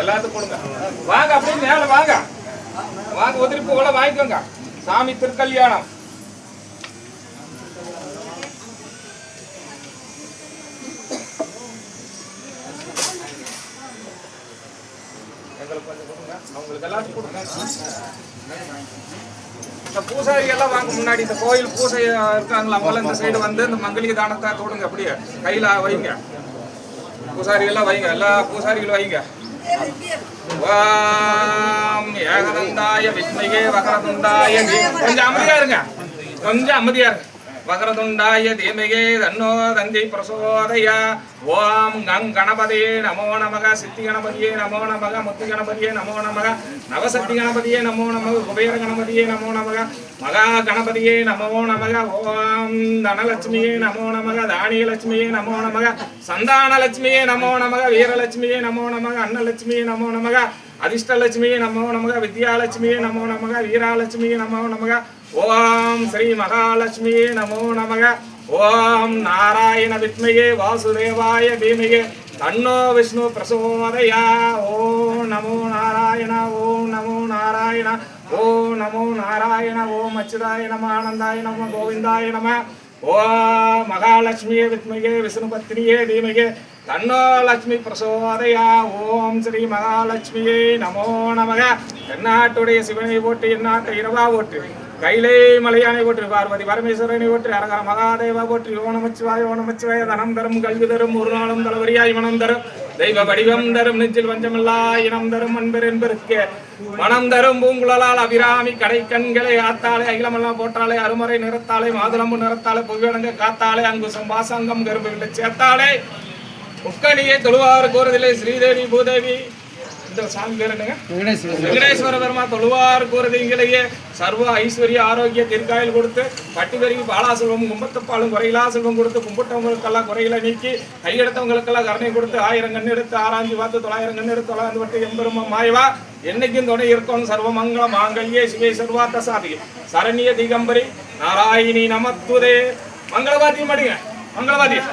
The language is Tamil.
எல்லாத்துக்கும் கொடுங்க. வாங்க அப்படியே மேல வாங்க. வாங்க உதிரி பூவெல்லாம் வாங்கிக்கோங்க. சாமி திருக்கல்யாணம். அவங்களுக்கு எல்லாத்துக்கும் கொடுங்க. இந்த பூசாரி எல்லாம் வாங்க முன்னாடி இந்த கோயில் பூசை இருக்காங்களா அவங்களாம் இந்த சைடு வந்து இந்த மங்களிகை தானத்தை தொடுங்க. அப்படியே கையில வைங்க. பூசாரி எல்லாம் வைங்க. எல்லா பூசாரிகளும் வைங்க. ஏகதந்தாய வித்மகே வக்ரதுண்டாய. கொஞ்சம் அமைதியா இருங்க. கொஞ்சம் அமைதியா இருங்க. வக்ரதுண்டாய தீமகே தன்னோ தந்தி பிரசோதயா. ஓம் கங் கணபதியே நமோ நமக. சித்தி கணபதியே நமோ நமக. முத்தி கணபதியே நமோ நமக. நவசக்தி கணபதியே நமோ நமக. குபேர கணபதியே நமோ நமக. மகா கணபதியே நமோ நமக. ஓம் தனலட்சுமியே நமோ நமக. தானியலட்சுமியே நமோ நமக. சந்தானலட்சுமியே நமோ நமக. வீரலட்சுமியே நமோ நமக. அன்னலட்சுமியே நமோ நமக. அதிர்ஷ்டலட்சுமியே நமோ நமக. வித்யாலட்சுமியே நமோ நமக. வீராலட்சுமியே நமோ நமக. ஓம் ஸ்ரீ மகாலட்சுமியே நமோ நமக. ஓம் நாராயண வித்மகே வாசுதேவாய தீமகே தன்னோ விஷ்ணு பிரசோதயா. ஓம் நமோ நாராயண. ஓம் நமோ நாராயண. ஓம் நமோ நாராயண. ஓம் அச்சுதாய நம. ஆனந்தாய நம. கோவிந்தாய நம. ஓம் மகாலட்சுமியே வித்மகே விஷ்ணுபத்னியே தீமகே தன்னோ லட்சுமி பிரசோதயா. ஓம் ஸ்ரீ மகாலட்சுமியே நமோ நமக. எந்நாட்டுடைய சிவனை போட்டு எந்நாட்டை இரவா போட்டு கைலை மலையானை போற்றி பார்வதி பரமேஸ்வரனை போற்றி அரகர மகாதேவா போற்றி. ஓணமச்சிவாய ஓணமச்சிவாய. தனம் தரும் கல்வி தரும் ஒரு நாளும் தலைவரியாய் மனம் தரும் தெய்வ வடிவம் தரும் நெஞ்சில் வஞ்சமில்லா இனம் தரும் அன்பர் என்பருக்கு மனம் தரும் பூங்குழலால் அபிராமி கடை கண்களை ஆத்தாளே அகிலமெல்லாம் போட்டாலே அருமறை நிறத்தாலே மாதுளம்பு நிறத்தாலே புவியடங்க காத்தாலே அங்குசம் வாசங்கம் கரும்பு சேர்த்தாலே முக்கணியை தொழுவாறு கூறுதில்லை ஸ்ரீதேவி பூதேவி. இந்த சாமி பேர் என்னங்க? வெங்கடேஸ்வர பெருமா தொழுவார் கூறுதிங்களையே சர்வ ஐஸ்வர்ய ஆரோக்கிய தீர்க்காயில் கொடுத்து பட்டி பெருகி பாலா செல்வம் கும்பத்தப்பாலும் குறையிலா செல்வம் கொடுத்து கும்பிட்டவங்களுக்கெல்லாம் குறையில நீக்கி கையெடுத்தவங்களுக்கெல்லாம் கருணை கொடுத்து 1000 கண் எடுத்து ஆராய்ச்சி பார்த்து 900 கண் எடுத்து 900 வட்டு எம்பெருமா மாயவா என்னைக்கும் துணை இருக்கணும். சர்வ மங்கள மாங்கல்யே சிவே சர்வார்த்த சாதிகே சரண்ய திகம்பரி நாராயணி நமத்துதே. மங்களவாதியம் அடிங்க. மங்களவாதியம்.